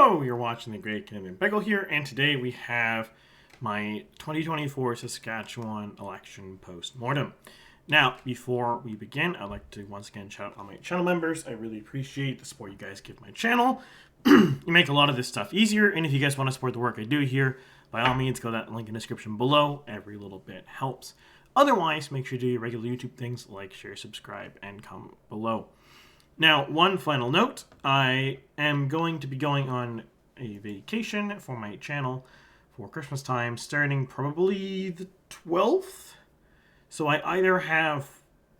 Hello, you're watching the Great Canadian Pickle here, and today we have my 2024 Saskatchewan election post-mortem. Now, before we begin, I'd like to once again shout out all my channel members. I really appreciate the support you guys give my channel. You make a lot of this stuff easier, and if you guys want to support the work I do here, by all means, go to that link in the description below. Every little bit helps. Otherwise, make sure to do your regular YouTube things like share, subscribe, and comment below. Now, one final note, I am going to be going on a vacation for my channel for Christmas time, starting probably the 12th. So I either have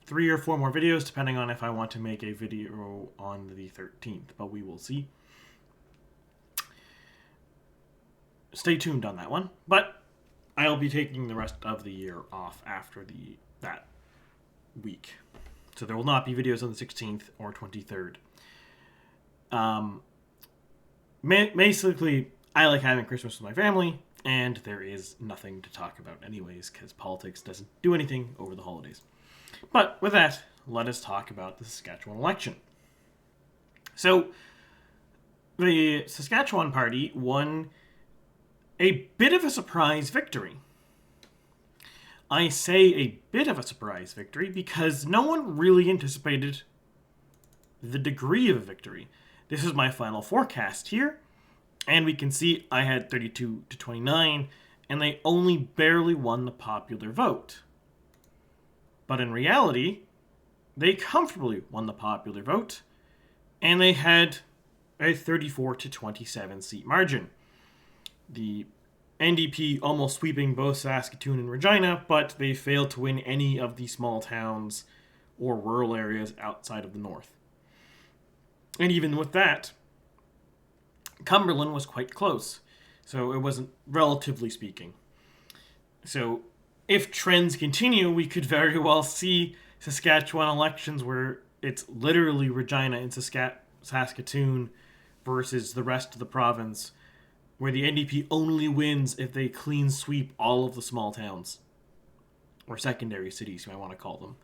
3 or 4 more videos, depending on if I want to make a video on the 13th, but we will see. Stay tuned on that one, but I'll be taking the rest of the year off after that week. So there will not be videos on the 16th or 23rd. Basically, I like having Christmas with my family, and there is nothing to talk about anyways, because politics doesn't do anything over the holidays. But with that, let us talk about the Saskatchewan election. So, the Saskatchewan Party won a bit of a surprise victory. I say a bit of a surprise victory because no one really anticipated the degree of a victory. This is my final forecast here, and we can see I had 32 to 29, and they only barely won the popular vote. But in reality, they comfortably won the popular vote, and they had a 34 to 27 seat margin. The NDP almost sweeping both Saskatoon and Regina, but they failed to win any of the small towns or rural areas outside of the north. And even with that, Cumberland was quite close, so it wasn't, relatively speaking. So if trends continue, we could very well see Saskatchewan elections where it's literally Regina and Saskatoon versus the rest of the province, where the NDP only wins if they clean sweep all of the small towns. Or secondary cities, you might want to call them.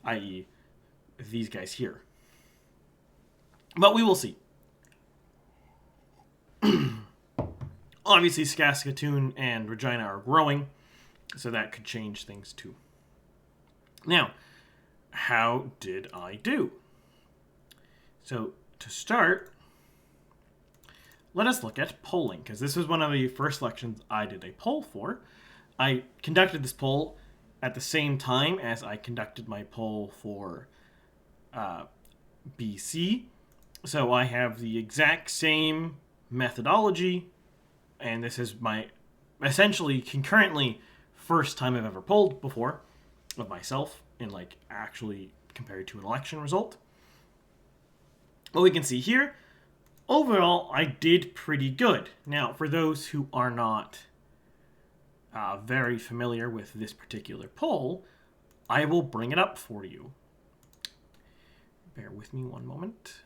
I.e., these guys here. But we will see. Obviously, Saskatoon and Regina are growing, so that could change things too. Now, how did I do? So, to start, let us look at polling, because this was one of the first elections I did a poll for. I conducted this poll at the same time as I conducted my poll for BC. So I have the exact same methodology, and this is my, essentially, concurrently, first time I've ever polled before of myself, and actually compared to an election result. What we can see here, overall, I did pretty good. Now, for those who are not very familiar with this particular poll, I will bring it up for you. Bear with me one moment.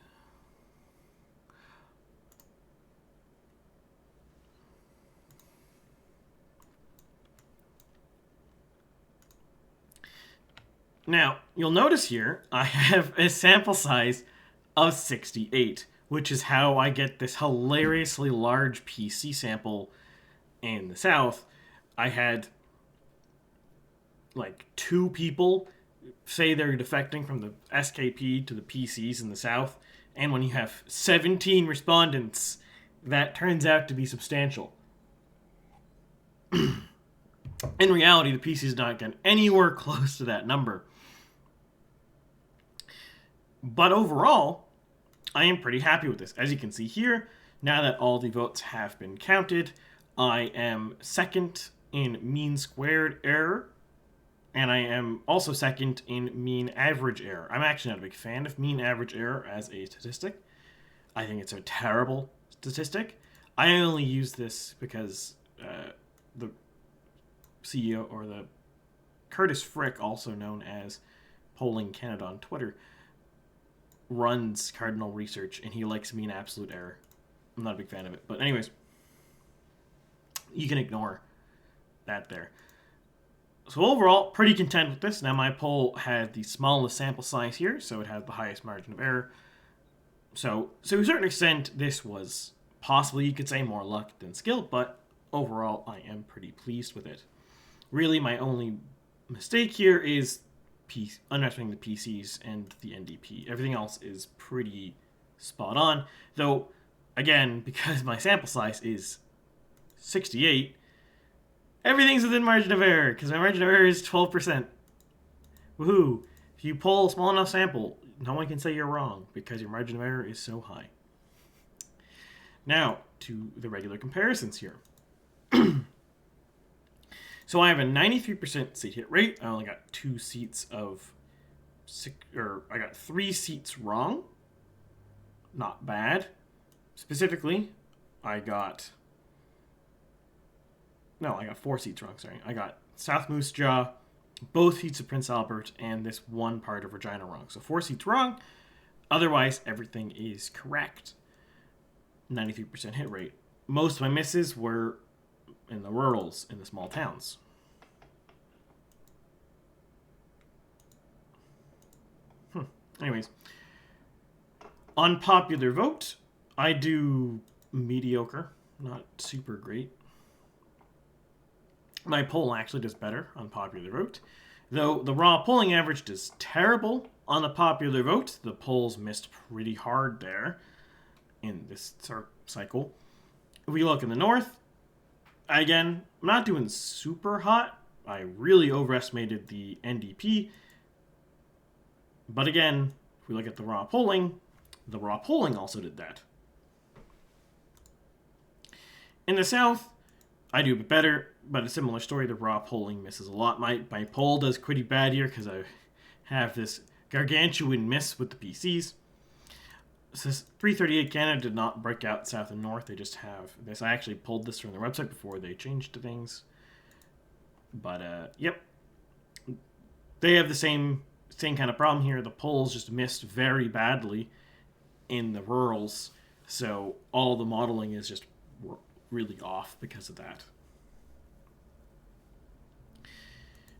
Now, you'll notice here, I have a sample size of 68. Which is how I get this hilariously large PC sample in the South. I had 2 people say they're defecting from the SKP to the PCs in the South. And when you have 17 respondents, that turns out to be substantial. In reality, the PCs not get anywhere close to that number. But overall, I am pretty happy with this. As you can see here, now that all the votes have been counted, I am second in mean squared error, and I am also second in mean average error. I'm actually not a big fan of mean average error as a statistic. I think it's a terrible statistic. I only use this because the CEO, or the Curtis Frick, also known as Polling Canada on Twitter, runs Cardinal Research, and he likes mean absolute error. I'm not a big fan of it. But anyways, you can ignore that there. So overall, pretty content with this. Now, my poll had the smallest sample size here, so it had the highest margin of error. So to a certain extent, this was Possibly you could say more luck than skill, but overall I am pretty pleased with it. Really, my only mistake here is underestimating the PCs and the NDP. Everything else is pretty spot on. Though, again, because my sample size is 68, everything's within margin of error, because my margin of error is 12%. Woohoo! If you pull a small enough sample, no one can say you're wrong, because your margin of error is so high. Now, to the regular comparisons here. So I have a 93% seat hit rate. I only got 2 seats of I got 3 seats wrong. Not bad. Specifically, I got 4 seats wrong, sorry. I got South Moose Jaw, both seats of Prince Albert, and this one part of Regina wrong. So 4 seats wrong. Otherwise, everything is correct. 93% hit rate. Most of my misses were in the rurals, in the small towns. Anyways, unpopular vote, I do mediocre, not super great. My poll actually does better on popular vote, though the raw polling average does terrible on the popular vote. The polls missed pretty hard there in this cycle. If we look in the north, again, I'm not doing super hot. I really overestimated the NDP. But again, if we look at the raw polling also did that. In the south, I do a bit better, but a similar story. The raw polling misses a lot. My poll does pretty bad here because I have this gargantuan miss with the PCs. Says 338 Canada did not break out south and north. They just have this. I actually pulled this from their website before they changed things. But, yep. They have the same kind of problem here. The polls just missed very badly in the rurals. So all the modeling is just really off because of that.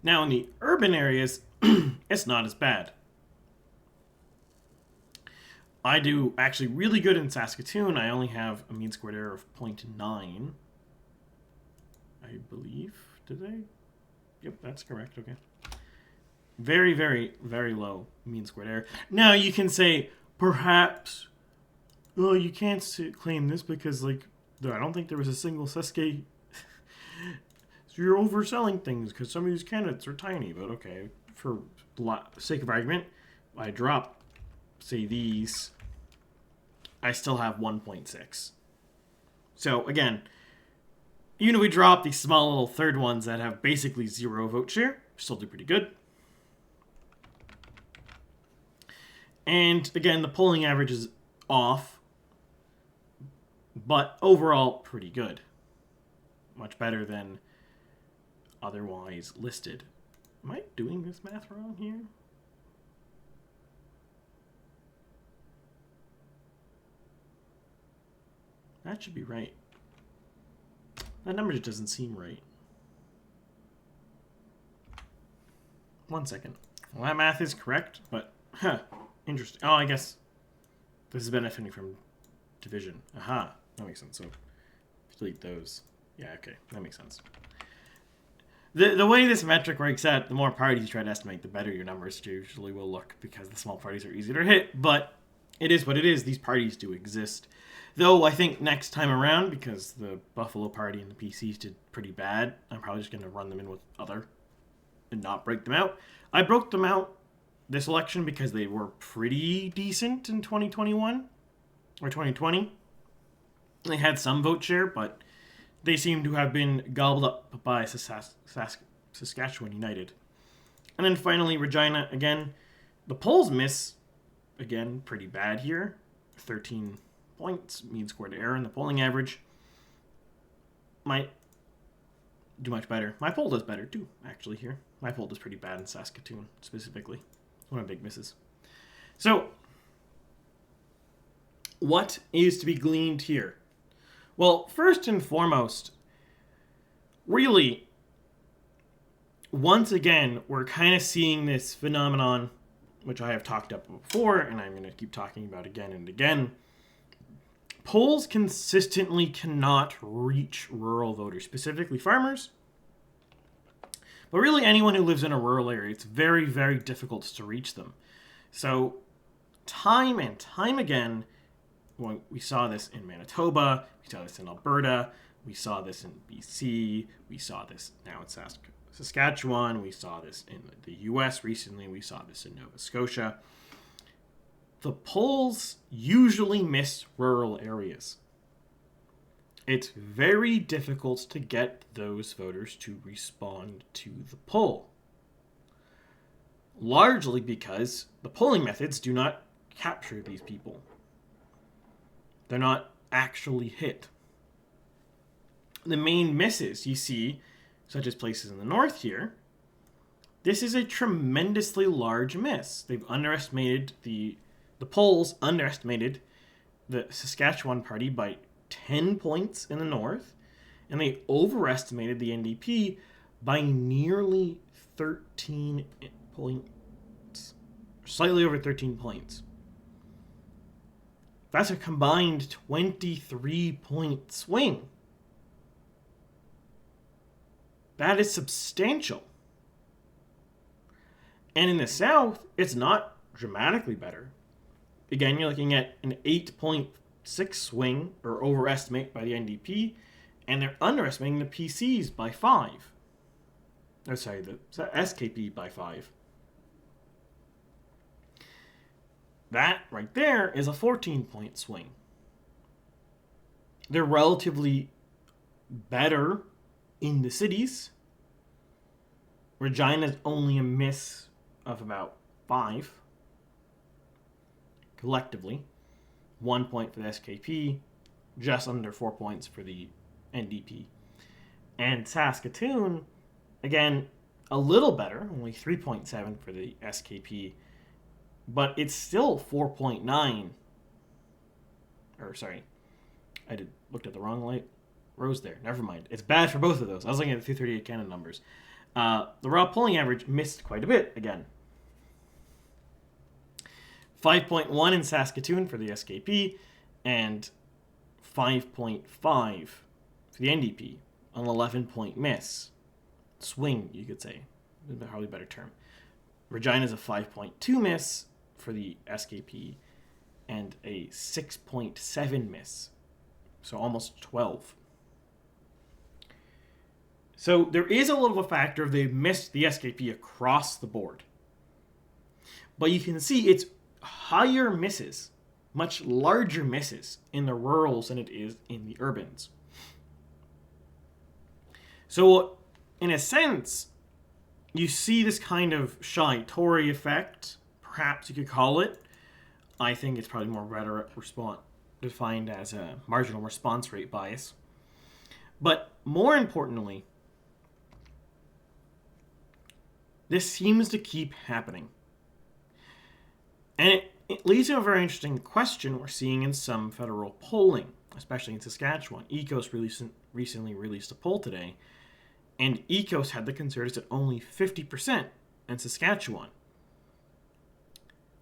Now in the urban areas, it's not as bad. I do actually really good in Saskatoon. I only have a mean squared error of 0.9. I believe. Did I? Yep, that's correct. Okay. Very, very, very low mean squared error. Now you can say, perhaps, oh, you can't claim this because, like, I don't think there was a single Saskatchewan. So you're overselling things because some of these candidates are tiny. But okay, for sake of argument, I drop, say, these. I still have 1.6. So again, even if we drop these small little third ones that have basically 0 vote share, still do pretty good. And again, the polling average is off, but overall pretty good. Much better than otherwise listed. Am I doing this math wrong here? That should be right. That number just doesn't seem right. 1 second. Well, that math is correct, but interesting. Oh, I guess this is benefiting from division. Aha, that makes sense. So delete those. Yeah, okay, that makes sense. The way this metric works out, the more parties you try to estimate, the better your numbers usually will look because the small parties are easier to hit. But it is what it is. These parties do exist. Though I think next time around, because the Buffalo Party and the PCs did pretty bad, I'm probably just going to run them in with other and not break them out. I broke them out this election because they were pretty decent in 2021 or 2020. They had some vote share, but they seem to have been gobbled up by Saskatchewan United. And then finally, Regina, again, the polls miss, again, pretty bad here. 13 points, mean squared error in the polling average. Might do much better. My poll does better too, actually, here. My poll does pretty bad in Saskatoon, specifically. One of the big misses. So, what is to be gleaned here? Well, first and foremost, really, once again, we're kind of seeing this phenomenon, which I have talked about before, and I'm going to keep talking about again and again. polls consistently cannot reach rural voters, specifically farmers, but really anyone who lives in a rural area. It's very, very difficult to reach them. So time and time again, we saw this in Manitoba, we saw this in Alberta, we saw this in BC, we saw this now in Saskatchewan, we saw this in the US recently, we saw this in Nova Scotia. The polls usually miss rural areas. It's very difficult to get those voters to respond to the poll. Largely because the polling methods do not capture these people. They're not actually hit. The main misses you see, such as places in the north here, this is a tremendously large miss. They've underestimated the polls underestimated the Saskatchewan party by 10 points in the north, and they overestimated the NDP by nearly 13 points, slightly over 13 points. That's a combined 23-point swing. That is substantial. And in the South, it's not dramatically better. Again, you're looking at an 8.6 swing, or overestimate, by the NDP, and they're underestimating the PCs by 5. Oh, sorry, the SKP by 5. That right there is a 14-point swing. They're relatively better in the cities. Regina's only a miss of about 5. Collectively. 1 point for the SKP, just under 4 points for the NDP. And Saskatoon, again, a little better, only 3.7 for the SKP, but it's still 4.9. Or, sorry, looked at the wrong rows there. Never mind. It's bad for both of those. I was looking at the 338 Canada numbers. The raw polling average missed quite a bit again. 5.1 in Saskatoon for the SKP, and 5.5 for the NDP. An 11-point miss. Swing, you could say. Probably a better term. Regina's a 5.2 miss for the SKP, and a 6.7 miss. So almost 12. So there is a little of a factor of they've missed the SKP across the board. But you can see it's higher misses, much larger misses in the rurals than it is in the urbans. So, in a sense, you see this kind of shy Tory effect, perhaps you could call it. I think it's probably more better defined as a marginal response rate bias. But more importantly, this seems to keep happening. And it leads to a very interesting question we're seeing in some federal polling, especially in Saskatchewan. ECOS recently released a poll today, and ECOS had the Conservatives at only 50% in Saskatchewan.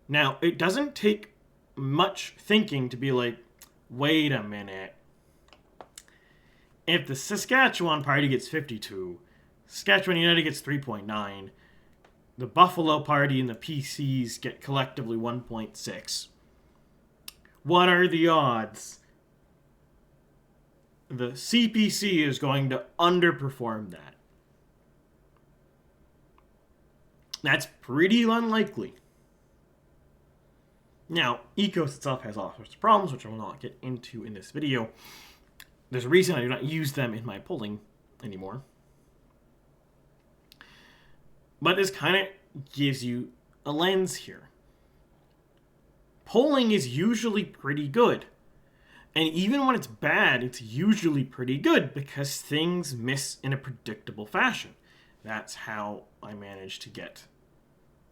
Now, it doesn't take much thinking to be like, wait a minute. If the Saskatchewan Party gets 52, Saskatchewan United gets 3.9, the Buffalo Party and the PCs get collectively 1.6. What are the odds? The CPC is going to underperform that. That's pretty unlikely. Now, ECOS itself has all sorts of problems, which I will not get into in this video. There's a reason I do not use them in my polling anymore. But this kind of gives you a lens here. Polling is usually pretty good. And even when it's bad, it's usually pretty good because things miss in a predictable fashion. That's how I managed to get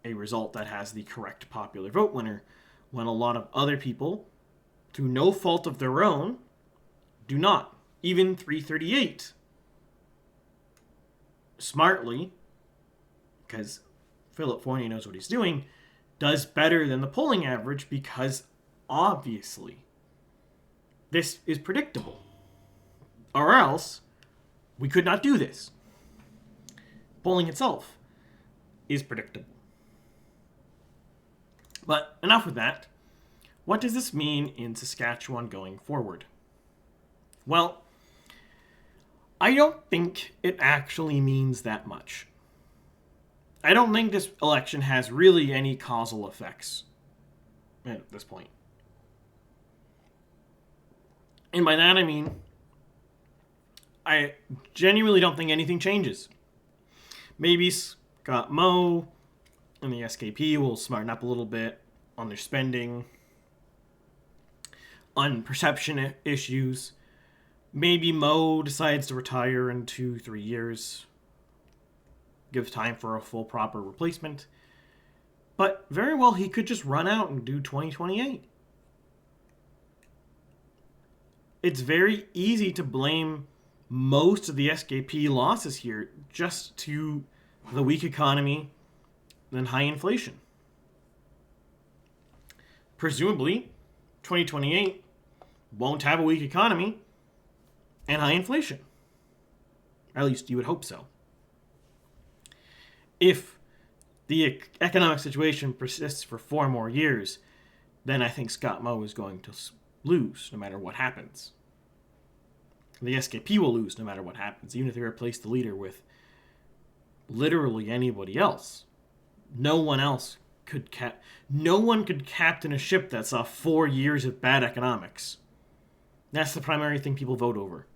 a result that has the correct popular vote winner when a lot of other people, through no fault of their own, do not. Even 338. Smartly, because Philip Fournier knows what he's doing, does better than the polling average because, obviously, this is predictable. Or else, we could not do this. Polling itself is predictable. But enough with that. What does this mean in Saskatchewan going forward? Well, I don't think it actually means that much. I don't think this election has really any causal effects at this point. And by that I mean, I genuinely don't think anything changes. Maybe Scott Moe and the SKP will smarten up a little bit on their spending, on perception issues. Maybe Moe decides to retire in 2-3 years. Give time for a full proper replacement. But very well he could just run out and do 2028. It's very easy to blame most of the SKP losses here just to the weak economy and high inflation. Presumably, 2028 won't have a weak economy and high inflation. At least you would hope so. If the economic situation persists for 4 more years, then I think Scott Moe is going to lose no matter what happens. The SKP will lose no matter what happens, even if they replace the leader with literally anybody else. No one could captain a ship that saw 4 years of bad economics. That's the primary thing people vote over.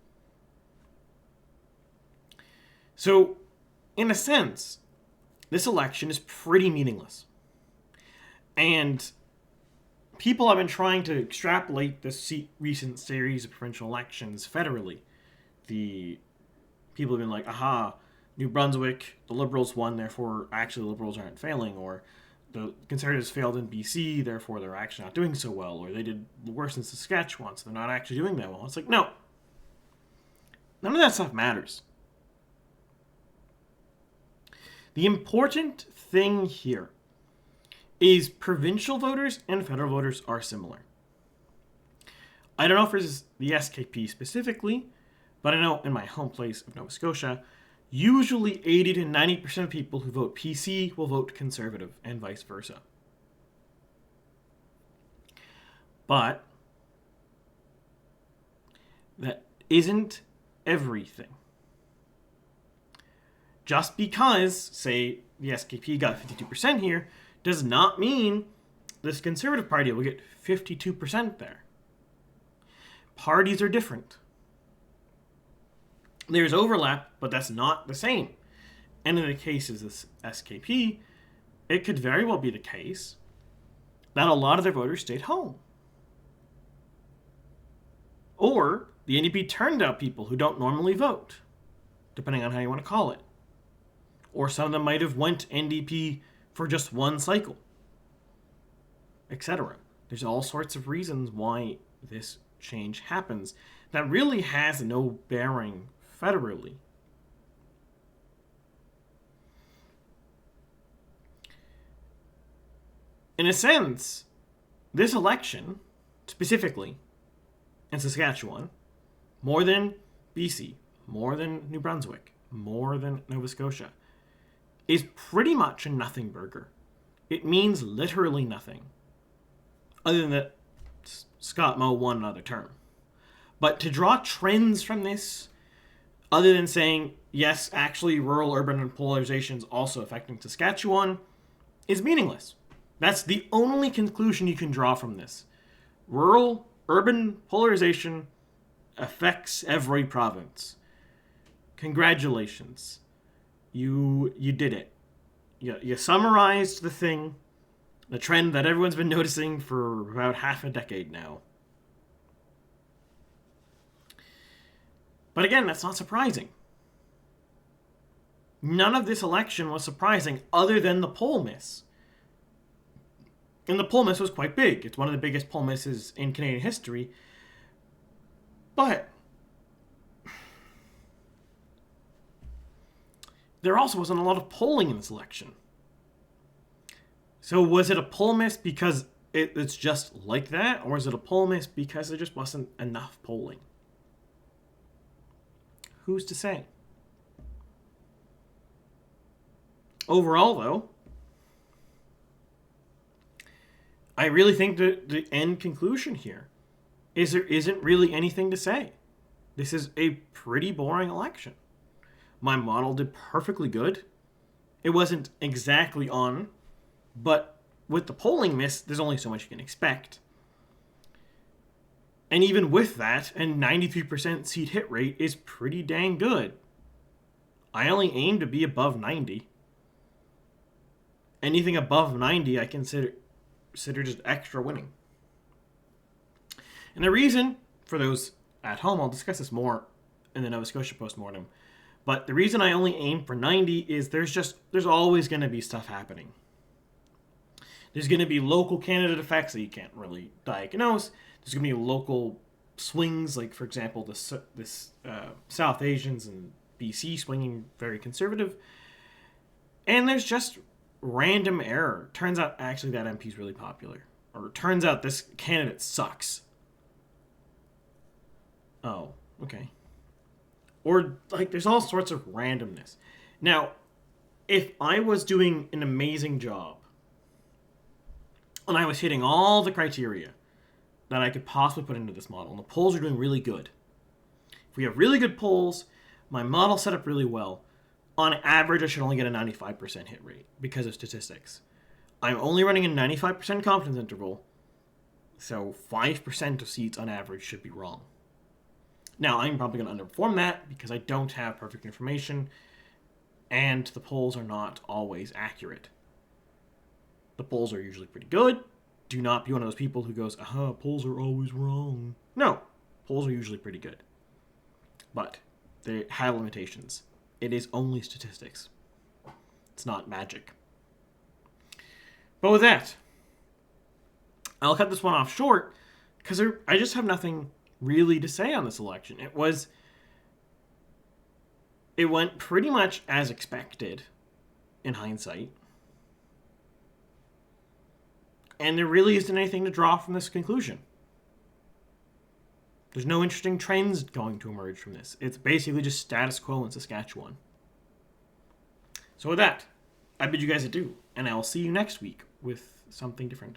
So, in a sense, this election is pretty meaningless. And people have been trying to extrapolate this recent series of provincial elections federally. The people have been like, aha, New Brunswick, the Liberals won, therefore actually the Liberals aren't failing, or the Conservatives failed in BC, therefore they're actually not doing so well, or they did worse in Saskatchewan, so they're not actually doing that well. It's like, no. None of that stuff matters. The important thing here is provincial voters and federal voters are similar. I don't know if it's the SKP specifically, but I know in my home place of Nova Scotia, usually 80 to 90% of people who vote PC will vote Conservative and vice versa. But that isn't everything. Just because, say, the SKP got 52% here, does not mean this Conservative Party will get 52% there. Parties are different. There's overlap, but that's not the same. And in the case of this SKP, it could very well be the case that a lot of their voters stayed home. Or the NDP turned out people who don't normally vote, depending on how you want to call it. Or some of them might have went NDP for just one cycle, etc. There's all sorts of reasons why this change happens that really has no bearing federally. In a sense, this election, specifically in Saskatchewan, more than BC, more than New Brunswick, more than Nova Scotia, is pretty much a nothing burger. It means literally nothing, other than that Scott Moe won another term. But to draw trends from this, other than saying, yes, actually rural-urban polarization is also affecting Saskatchewan, is meaningless. That's the only conclusion you can draw from this. Rural-urban polarization affects every province. Congratulations. You did it. You summarized the thing, the trend that everyone's been noticing for about half a decade now. But again, that's not surprising. None of this election was surprising other than the poll miss. And the poll miss was quite big. It's one of the biggest poll misses in Canadian history. But there also wasn't a lot of polling in this election. So was it a poll miss because it's just like that, or is it a poll miss because there just wasn't enough polling? Who's to say? Overall, though, I really think that the end conclusion here is there isn't really anything to say. This is a pretty boring election. My model did perfectly good. It wasn't exactly on, but with the polling miss, there's only so much you can expect. And even with that, a 93% seat hit rate is pretty dang good. I only aim to be above 90. Anything above 90, I consider just extra winning. And the reason, for those at home, I'll discuss this more in the Nova Scotia post-mortem, but the reason I only aim for 90 is there's always going to be stuff happening. There's going to be local candidate effects that you can't really diagnose. There's going to be local swings, like, for example, this South Asians and BC swinging very conservative. And there's just random error. Turns out, actually, that MP is really popular. Or turns out this candidate sucks. Oh, okay. Or, like, there's all sorts of randomness. Now, if I was doing an amazing job, and I was hitting all the criteria that I could possibly put into this model, and the polls are doing really good. If we have really good polls, my model set up really well, on average I should only get a 95% hit rate because of statistics. I'm only running a 95% confidence interval, so 5% of seats on average should be wrong. Now, I'm probably going to underperform that because I don't have perfect information, and the polls are not always accurate. The polls are usually pretty good. Do not be one of those people who goes, polls are always wrong. No, polls are usually pretty good. But they have limitations. It is only statistics. It's not magic. But with that, I'll cut this one off short because I just have nothing really to say on this election. It went pretty much as expected in hindsight. And there really isn't anything to draw from this conclusion. There's no interesting trends going to emerge from this. It's basically just status quo in Saskatchewan. So with that, I bid you guys adieu, and I will see you next week with something different.